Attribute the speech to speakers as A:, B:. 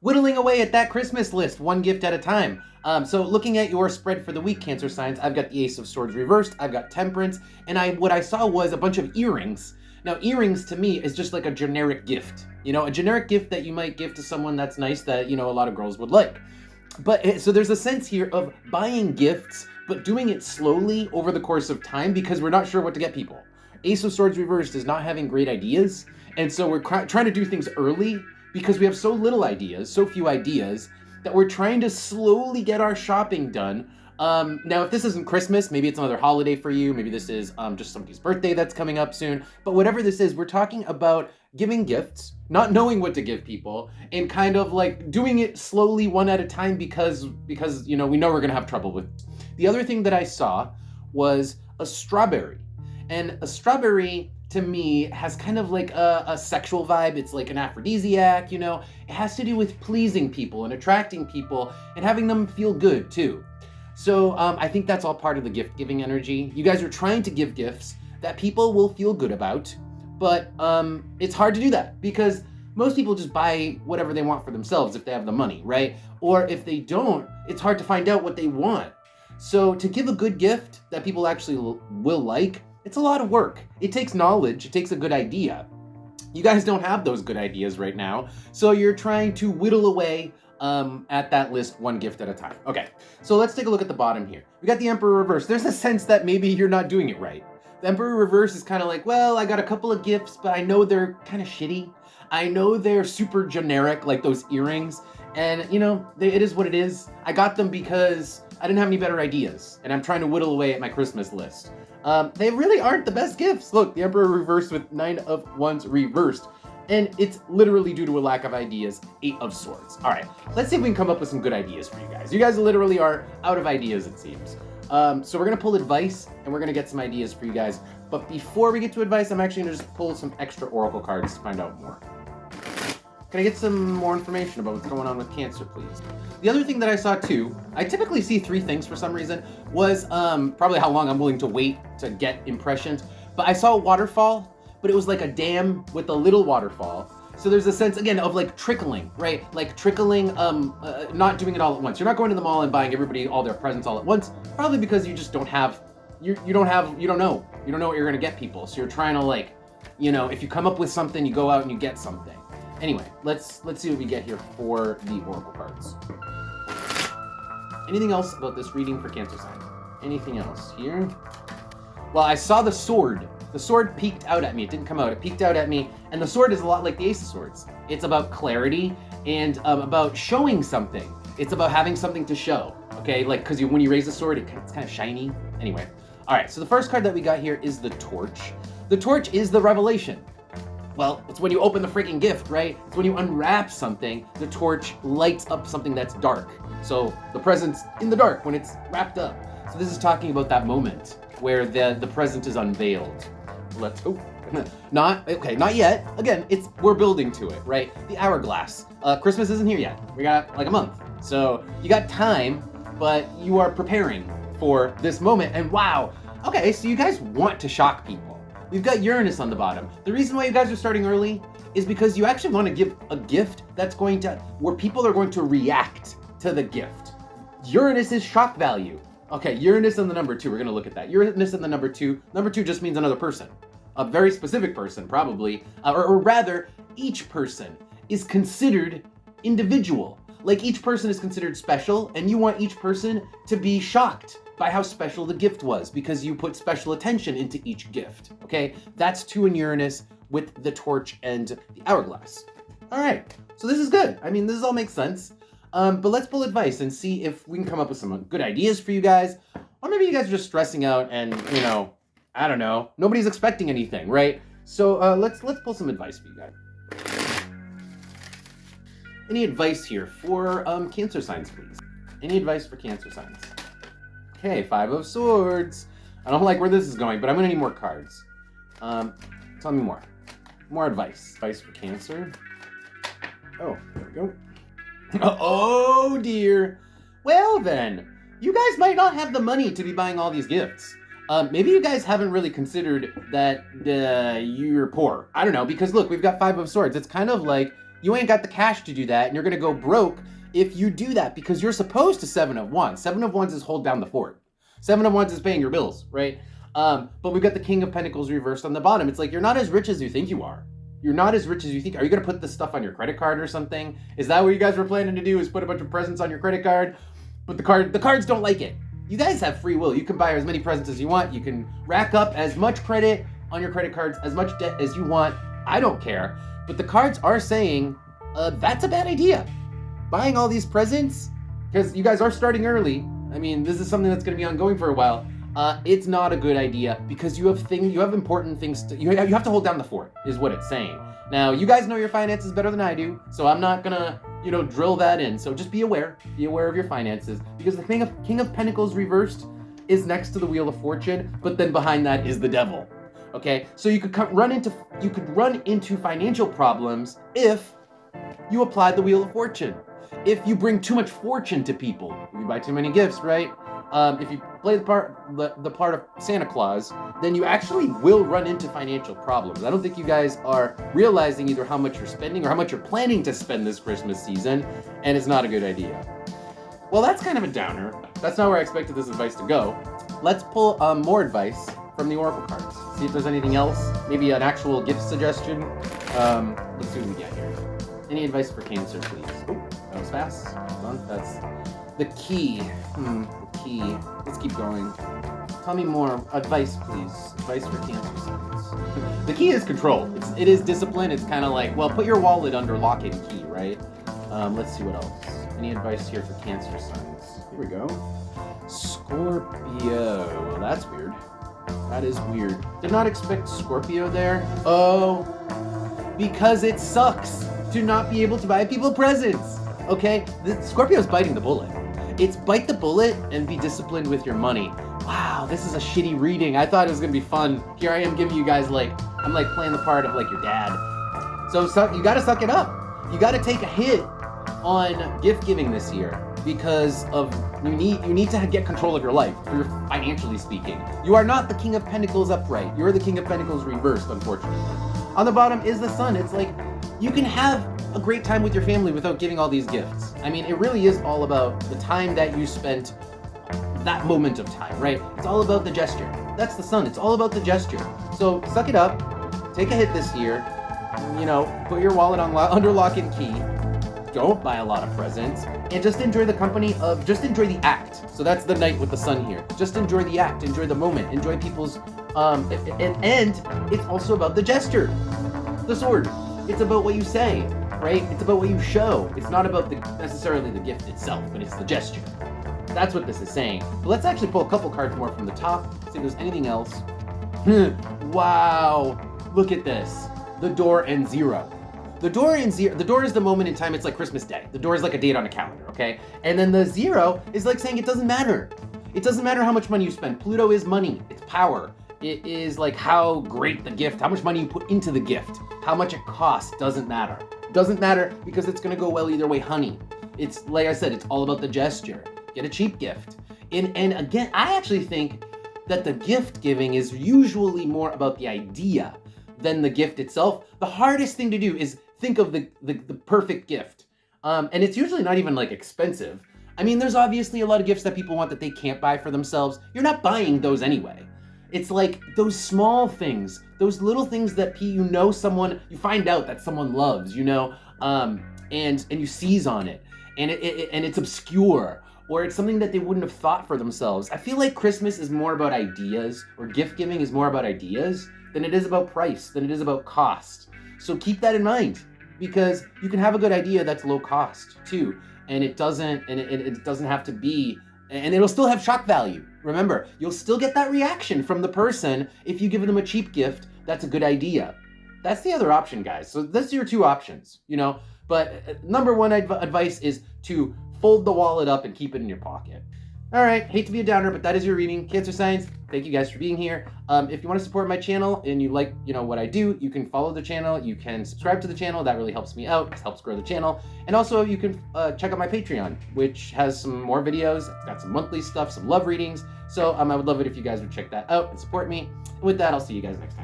A: whittling away at that Christmas list, one gift at a time. So looking at your spread for the week, Cancer signs, I've got the Ace of Swords reversed, I've got Temperance, and what I saw was a bunch of earrings. Now, earrings to me is just like a generic gift. You know, a generic gift that you might give to someone that's nice that, you know, a lot of girls would like. But so there's a sense here of buying gifts, but doing it slowly over the course of time because we're not sure what to get people. Ace of Swords reversed is not having great ideas, and so we're trying to do things early because we have so little ideas, so few ideas, that we're trying to slowly get our shopping done. Now, if this isn't Christmas, maybe it's another holiday for you. Maybe this is just somebody's birthday that's coming up soon. But whatever this is, we're talking about giving gifts, not knowing what to give people, and kind of like doing it slowly one at a time because you know, we know we're gonna have trouble with it. The other thing that I saw was a strawberry. And a strawberry, to me, has kind of like a sexual vibe. It's like an aphrodisiac, you know? It has to do with pleasing people and attracting people and having them feel good, too. So I think that's all part of the gift-giving energy. You guys are trying to give gifts that people will feel good about, but it's hard to do that because most people just buy whatever they want for themselves if they have the money, right? Or if they don't, it's hard to find out what they want. So to give a good gift that people actually will like, it's a lot of work. It takes knowledge, it takes a good idea. You guys don't have those good ideas right now, so you're trying to whittle away at that list one gift at a time. Okay, so let's take a look at the bottom here. We got the Emperor reverse. There's a sense that maybe you're not doing it right. The Emperor reverse is kind of like, well, I got a couple of gifts, but I know they're kind of shitty. I know they're super generic, like those earrings, and you know, it is what it is. I got them because I didn't have any better ideas, and I'm trying to whittle away at my Christmas list. They really aren't the best gifts. Look, the Emperor reversed with 9 of Wands reversed. And it's literally due to a lack of ideas, 8 of Swords. All right, let's see if we can come up with some good ideas for you guys. You guys literally are out of ideas, it seems. So we're gonna pull advice, and we're gonna get some ideas for you guys. But before we get to advice, I'm actually gonna just pull some extra oracle cards to find out more. Can I get some more information about what's going on with Cancer, please? The other thing that I saw too, I typically see 3 things for some reason, was probably how long I'm willing to wait to get impressions. But I saw a waterfall, but it was like a dam with a little waterfall. So there's a sense, again, of like trickling, right? Like trickling, not doing it all at once. You're not going to the mall and buying everybody all their presents all at once, probably because you just don't have, you don't know what you're gonna get people. So you're trying to like, you know, if you come up with something, you go out and you get something. Anyway, let's see what we get here for the oracle cards. Anything else about this reading for Cancer sign? Anything else here? Well, I saw the sword. The sword peeked out at me. It didn't come out. It peeked out at me. And the sword is a lot like the Ace of Swords. It's about clarity and about showing something. It's about having something to show. Okay, like because when you raise the sword, it's kind of shiny. Anyway, all right. So the first card that we got here is the Torch. The Torch is the revelation. Well, it's when you open the freaking gift, right? It's when you unwrap something, the torch lights up something that's dark. So the present's in the dark when it's wrapped up. So this is talking about that moment where the present is unveiled. Let's go. Not yet. Again, we're building to it, right? The hourglass. Christmas isn't here yet. We got like a month. So you got time, but you are preparing for this moment. And wow, okay, so you guys want to shock people. We've got Uranus on the bottom. The reason why you guys are starting early is because you actually want to give a gift where people are going to react to the gift. Uranus is shock value. Okay, Uranus and the number 2, we're gonna look at that. Uranus and the number 2. Number 2 just means another person. A very specific person, probably. Or rather, each person is considered individual. Like each person is considered special, and you want each person to be shocked by how special the gift was because you put special attention into each gift, okay? That's 2 in Uranus with the Torch and the Hourglass. All right, so this is good. I mean, this all makes sense. But let's pull advice and see if we can come up with some good ideas for you guys. Or maybe you guys are just stressing out and, you know, I don't know. Nobody's expecting anything, right? So let's pull some advice for you guys. Any advice here for Cancer signs, please? Any advice for Cancer signs? Okay, 5 of Swords. I don't like where this is going, but I'm gonna need more cards. Tell me more. More advice. Advice for Cancer. Oh, there we go. Oh dear. Well then, you guys might not have the money to be buying all these gifts. Maybe you guys haven't really considered that you're poor. I don't know, because look, we've got 5 of Swords. It's kind of like You ain't got the cash to do that, and you're going to go broke if you do that, because you're supposed to 7 of Wands. 7 of Wands is hold down the fort. 7 of Wands is paying your bills, right? But we've got the King of Pentacles reversed on the bottom. It's like, you're not as rich as you think you are. You're not as rich as you think. Are you going to put this stuff on your credit card or something? Is that what you guys were planning to do, is put a bunch of presents on your credit card? But the cards don't like it. You guys have free will. You can buy as many presents as you want. You can rack up as much credit on your credit cards, as much debt as you want. I don't care. But the cards are saying, that's a bad idea. Buying all these presents, because you guys are starting early. I mean, this is something that's going to be ongoing for a while. It's not a good idea, because you have important things you have to hold down the fort, is what it's saying. Now, you guys know your finances better than I do, so I'm not gonna, drill that in. So just be aware of your finances, because the King of Pentacles reversed is next to the Wheel of Fortune, but then behind that is the Devil. Okay, so you could run into financial problems if you apply the Wheel of Fortune. If you bring too much fortune to people, if you buy too many gifts, right? If you play the part of Santa Claus, then you actually will run into financial problems. I don't think you guys are realizing either how much you're spending or how much you're planning to spend this Christmas season, and it's not a good idea. Well, that's kind of a downer. That's not where I expected this advice to go. Let's pull more advice from the Oracle cards. See if there's anything else. Maybe an actual gift suggestion. Let's see what we get here. Any advice for Cancer, please? Oh, that was fast. Hold on. That's the key. The key. Let's keep going. Tell me more. Advice, please. Advice for Cancer signs. The key is control. It is discipline. It's kind of like, well, put your wallet under lock and key, right? Let's see what else. Any advice here for Cancer signs? Here we go. Scorpio. Well, that's weird. That is weird. Did not expect Scorpio there. Oh, because it sucks to not be able to buy people presents. Okay? Scorpio's biting the bullet. It's bite the bullet and be disciplined with your money. Wow, this is a shitty reading. I thought it was gonna be fun. Here I am giving you guys I'm playing the part of your dad. So you gotta suck it up. You gotta take a hit on gift giving this year, because you need to get control of your life, financially speaking. You are not the King of Pentacles upright. You're the King of Pentacles reversed, unfortunately. On the bottom is the Sun. It's like, you can have a great time with your family without giving all these gifts. I mean, it really is all about the time that you spent, that moment of time, right? It's all about the gesture. That's the Sun. It's all about the gesture. So suck it up, take a hit this year, put your wallet under lock and key, don't buy a lot of presents, and just enjoy the company just enjoy the act. So that's the Knight with the Sun here. Just enjoy the act, enjoy the moment, enjoy people's, and it's also about the gesture. The Sword. It's about what you say, right? It's about what you show. It's not about necessarily the gift itself, but it's the gesture. That's what this is saying. But let's actually pull a couple cards more from the top, see if there's anything else. Wow, look at this. The Door and Zero. The door is the moment in time. It's like Christmas Day. The door is like a date on a calendar, okay? And then the zero is like saying it doesn't matter. It doesn't matter how much money you spend. Pluto is money. It's power. It is like how great the gift, how much money you put into the gift, how much it costs, doesn't matter. Doesn't matter because it's gonna go well either way, honey. It's like I said, it's all about the gesture. Get a cheap gift. And again, I actually think that the gift giving is usually more about the idea than the gift itself. The hardest thing to do is think of the perfect gift. And it's usually not even expensive. I mean, there's obviously a lot of gifts that people want that they can't buy for themselves. You're not buying those anyway. It's like those small things, those little things that you find out that someone loves, and you seize on it, and it's obscure, or it's something that they wouldn't have thought for themselves. I feel like Christmas is more about ideas, or gift giving is more about ideas than it is about price, than it is about cost. So keep that in mind, because you can have a good idea that's low cost too, and it doesn't have to be, and it'll still have shock value. Remember, you'll still get that reaction from the person if you give them a cheap gift that's a good idea. That's the other option, guys. So that's your two options, But number one advice is to fold the wallet up and keep it in your pocket. All right, hate to be a downer, but that is your reading. Cancer signs, thank you guys for being here. If you want to support my channel and you like, what I do, you can follow the channel, you can subscribe to the channel. That really helps me out, it helps grow the channel. And also you can check out my Patreon, which has some more videos. It's got some monthly stuff, some love readings. So I would love it if you guys would check that out and support me. And with that, I'll see you guys next time.